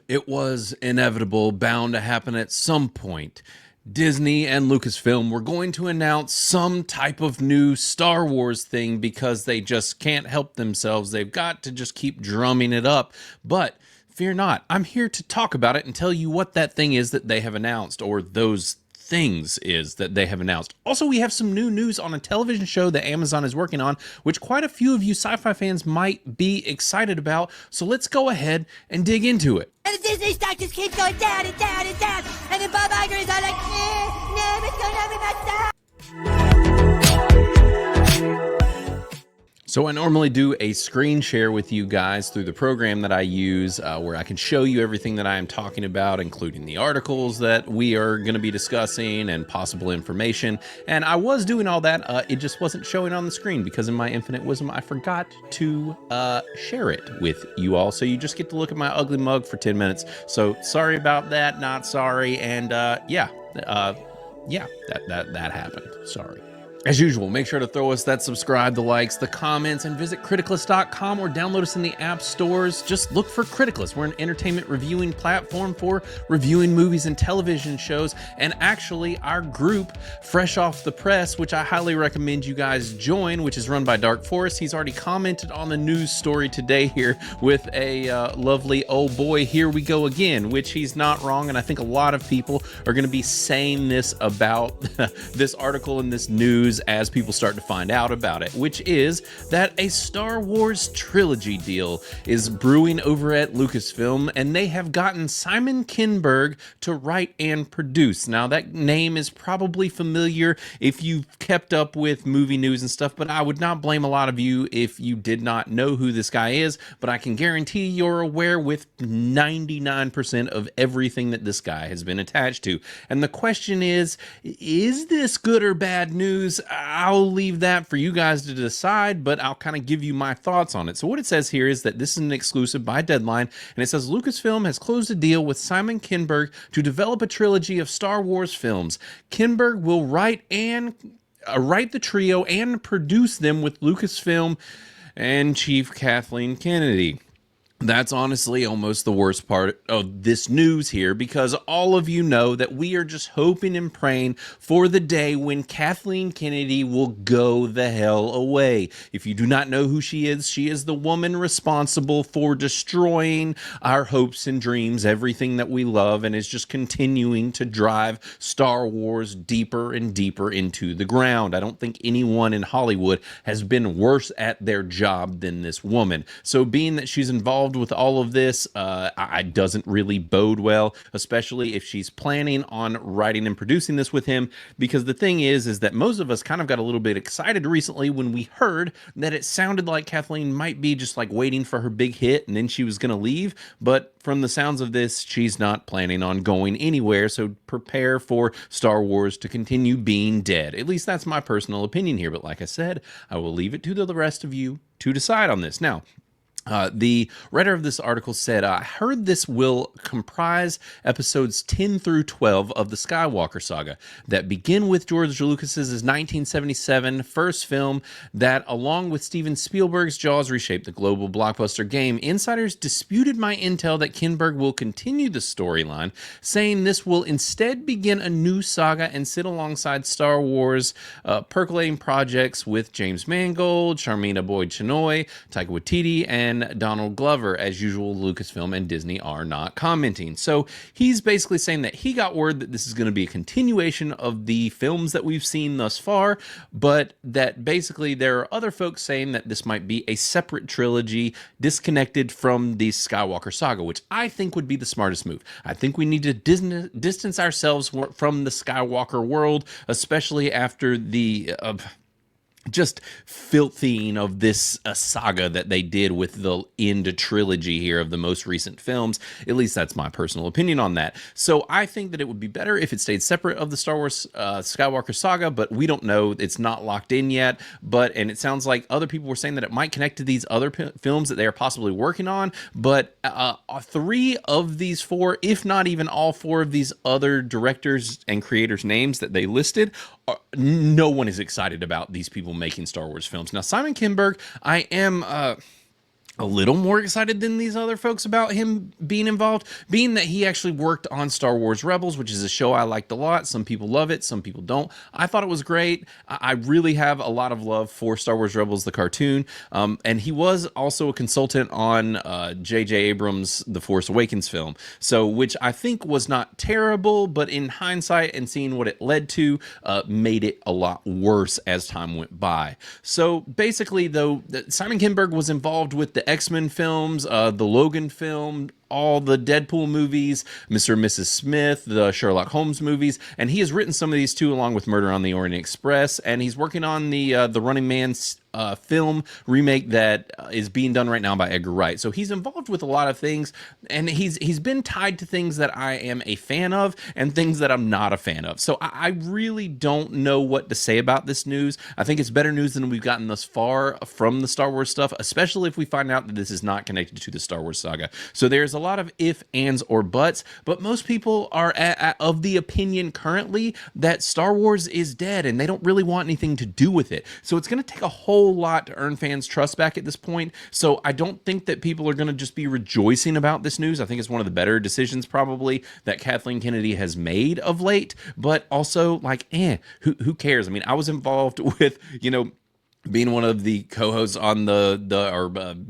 It was inevitable, bound to happen at some point. Disney and Lucasfilm were going to announce some type of new Star Wars thing because they just can't help themselves. They've got to just keep drumming it up. But fear not, I'm here to talk about it and tell you what that thing is that they have announced, or those things is that they have announced. Also, we have some new news on a television show that Amazon is working on, which quite a few of you sci-fi fans might be excited about. So let's go ahead and dig into it. And the Disney stock just keeps going down and down and down. And then Bob Iger is all like, no, it's gonna be my stock. So I normally do a screen share with you guys through the program that I use where I can show you everything that I am talking about, including the articles that we are going to be discussing and possible information. And I was doing all that. It just wasn't showing on the screen because in my infinite wisdom, I forgot to share it with you all. So you just get to look at my ugly mug for 10 minutes. So sorry about that. Not sorry. And yeah, that happened. Sorry. As usual, make sure to throw us that subscribe, the likes, the comments, and visit Criticalist.com or download us in the app stores. Just look for Criticalist. We're an entertainment reviewing platform for reviewing movies and television shows. And actually, our group, Fresh Off the Press, which I highly recommend you guys join, which is run by Dark Forest. He's already commented on the news story today here with a lovely, oh boy, here we go again, which he's not wrong. And I think a lot of people are going to be saying this about this article and this news as people start to find out about it, which is that a Star Wars trilogy deal is brewing over at Lucasfilm, and they have gotten Simon Kinberg to write and produce. Now, that name is probably familiar if you've kept up with movie news and stuff, but I would not blame a lot of you if you did not know who this guy is, but I can guarantee you're aware with 99% of everything that this guy has been attached to. And the question is this good or bad news? I'll leave that for you guys to decide, but I'll kind of give you my thoughts on it. So what it says here is that this is an exclusive by Deadline, and it says Lucasfilm has closed a deal with Simon Kinberg to develop a trilogy of Star Wars films. Kinberg will write the trio and produce them with Lucasfilm and Chief Kathleen Kennedy. That's honestly almost the worst part of this news here, because all of you know that we are just hoping and praying for the day when Kathleen Kennedy will go the hell away. If you do not know who she is the woman responsible for destroying our hopes and dreams, everything that we love, and is just continuing to drive Star Wars deeper and deeper into the ground. I don't think anyone in Hollywood has been worse at their job than this woman. So being that she's involved with all of this, it doesn't really bode well, especially if she's planning on writing and producing this with him, because the thing is that most of us kind of got a little bit excited recently when we heard that it sounded like Kathleen might be just like waiting for her big hit and then she was going to leave, but from the sounds of this, she's not planning on going anywhere, so prepare for Star Wars to continue being dead. At least that's my personal opinion here, but like I said, I will leave it to the rest of you to decide on this. Now, the writer of this article said, I heard this will comprise episodes 10 through 12 of the Skywalker saga that begin with George Lucas's 1977 first film that, along with Steven Spielberg's Jaws, reshaped the global blockbuster game. Insiders disputed my intel that Kinberg will continue the storyline, saying this will instead begin a new saga and sit alongside Star Wars percolating projects with James Mangold, Sharmina Boyd-Chinoy, Taika Waititi, and Donald Glover. As usual, Lucasfilm and Disney are not commenting. So he's basically saying that he got word that this is going to be a continuation of the films that we've seen thus far, but that basically there are other folks saying that this might be a separate trilogy disconnected from the Skywalker saga, which I think would be the smartest move. I think we need to distance ourselves from the Skywalker world, especially after the just filthying of this saga that they did with the end trilogy here of the most recent films. At least that's my personal opinion on that. So I think that it would be better if it stayed separate of the Star Wars Skywalker saga, but we don't know. It's not locked in yet. And it sounds like other people were saying that it might connect to these other films that they are possibly working on. But 3 of these 4, if not even all 4 of these other directors and creators' names that they listed, no one is excited about these people making Star Wars films. Now, Simon Kinberg, I am a little more excited than these other folks about him being involved, being that he actually worked on Star Wars Rebels, which is a show I liked a lot. Some people love it, some people don't. I thought it was great. I really have a lot of love for Star Wars Rebels, the cartoon. And he was also a consultant on J.J. Abrams' The Force Awakens film, so which I think was not terrible, but in hindsight and seeing what it led to, made it a lot worse as time went by. So basically, though, Simon Kinberg was involved with the X-Men films, the Logan film, all the Deadpool movies, Mr. and Mrs. Smith, the Sherlock Holmes movies, and he has written some of these too, along with Murder on the Orient Express, and he's working on the Running Man film remake that is being done right now by Edgar Wright. So he's involved with a lot of things, and he's been tied to things that I am a fan of and things that I'm not a fan of. So I really don't know what to say about this news. I think it's better news than we've gotten thus far from the Star Wars stuff, especially if we find out that this is not connected to the Star Wars saga. So there's a lot of if, ands, or buts, but most people are of the opinion currently that Star Wars is dead and they don't really want anything to do with it. So it's going to take a whole lot to earn fans' trust back at this point. So I don't think that people are going to just be rejoicing about this news. I think it's one of the better decisions probably that Kathleen Kennedy has made of late, but also like, who cares? I mean, I was involved with, being one of the co-hosts on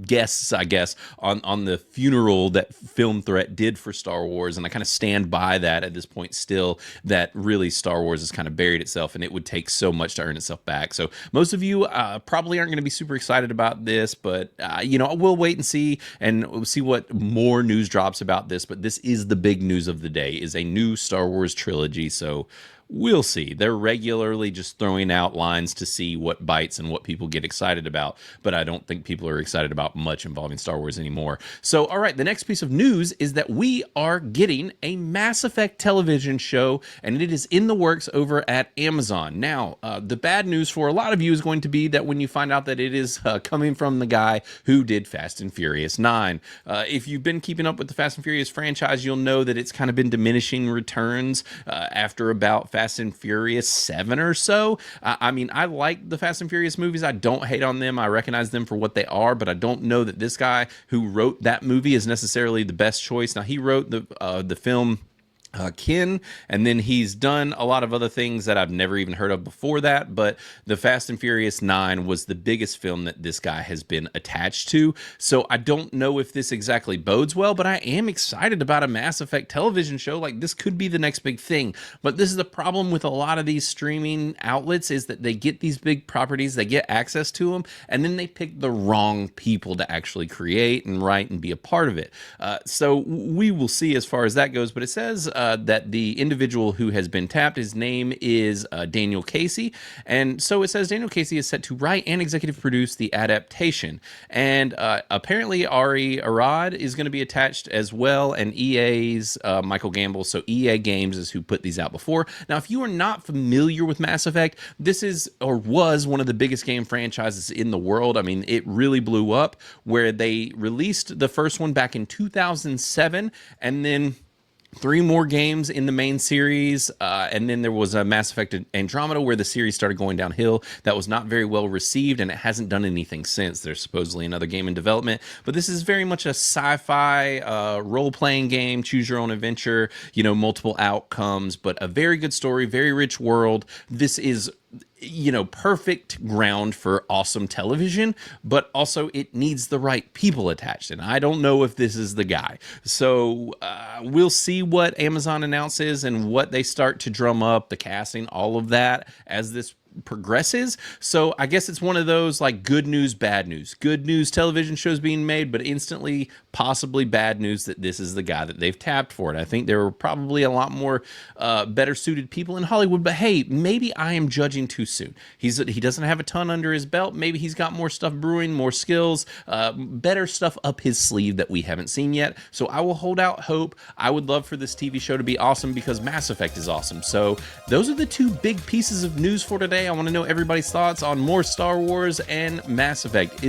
guests, I guess, on the funeral that Film Threat did for Star Wars, and I kind of stand by that at this point still, that really Star Wars has kind of buried itself, and it would take so much to earn itself back. So most of you probably aren't going to be super excited about this, but we'll wait and see, and we'll see what more news drops about this. But this is the big news of the day, is a new Star Wars trilogy. So we'll see. They're regularly just throwing out lines to see what bites and what people get excited about, but I don't think people are excited about much involving Star Wars anymore. So, all right, the next piece of news is that we are getting a Mass Effect television show, and it is in the works over at Amazon. Now, the bad news for a lot of you is going to be that when you find out that it is coming from the guy who did Fast and Furious 9. If you've been keeping up with the Fast and Furious franchise, you'll know that it's kind of been diminishing returns after about Fast and Furious 7 or so. I mean, I like the Fast and Furious movies. I don't hate on them. I recognize them for what they are, but I don't know that this guy who wrote that movie is necessarily the best choice. Now, he wrote the film Kin, and then he's done a lot of other things that I've never even heard of before that, but the Fast and Furious 9 was the biggest film that this guy has been attached to, so I don't know if this exactly bodes well, but I am excited about a Mass Effect television show. Like, this could be the next big thing, but this is the problem with a lot of these streaming outlets, is that they get these big properties, they get access to them, and then they pick the wrong people to actually create and write and be a part of it. So we will see as far as that goes, but it says that the individual who has been tapped, his name is Daniel Casey. And so it says Daniel Casey is set to write and executive produce the adaptation. And apparently Ari Arad is going to be attached as well, and EA's Michael Gamble. So EA Games is who put these out before. Now, if you are not familiar with Mass Effect, this is, or was, one of the biggest game franchises in the world. I mean, it really blew up, where they released the first one back in 2007, and then 3 more games in the main series, and then there was a Mass Effect Andromeda, where the series started going downhill. That was not very well received, and it hasn't done anything since. There's supposedly another game in development, but this is very much a sci-fi role-playing game, choose your own adventure, multiple outcomes, but a very good story, very rich world. This is perfect ground for awesome television, but also it needs the right people attached, and I don't know if this is the guy. So we'll see what Amazon announces and what they start to drum up, the casting, all of that, as this progresses. So I guess it's one of those, like, good news, bad news. Good news, television shows being made, but instantly possibly bad news that this is the guy that they've tapped for it. I think there were probably a lot more better suited people in Hollywood, but hey, maybe I am judging too soon. He doesn't have a ton under his belt. Maybe he's got more stuff brewing, more skills, better stuff up his sleeve that we haven't seen yet. So I will hold out hope. I would love for this TV show to be awesome, because Mass Effect is awesome. So those are the 2 big pieces of news for today. I want to know everybody's thoughts on more Star Wars and Mass Effect.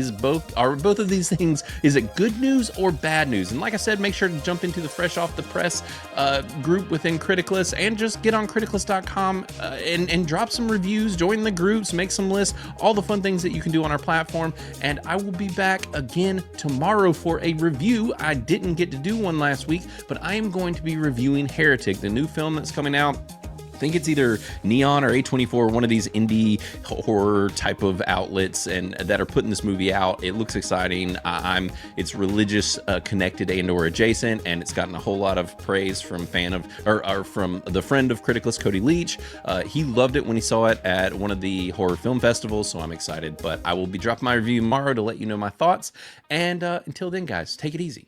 Are both of these things, is it good news or bad news? And like I said, make sure to jump into the Fresh Off the Press group within Criticalist, and just get on criticalist.com and drop some reviews, join the groups, make some lists, all the fun things that you can do on our platform. And I will be back again tomorrow for a review. I didn't get to do one last week, but I am going to be reviewing Heretic, the new film that's coming out. I think it's either Neon or A24, one of these indie horror type of outlets, and that are putting this movie out. It looks exciting. It's religious connected and/or adjacent, and it's gotten a whole lot of praise from from the friend of Criticalist, Cody Leach. He loved it when he saw it at one of the horror film festivals, so I'm excited. But I will be dropping my review tomorrow to let you know my thoughts. And until then, guys, take it easy.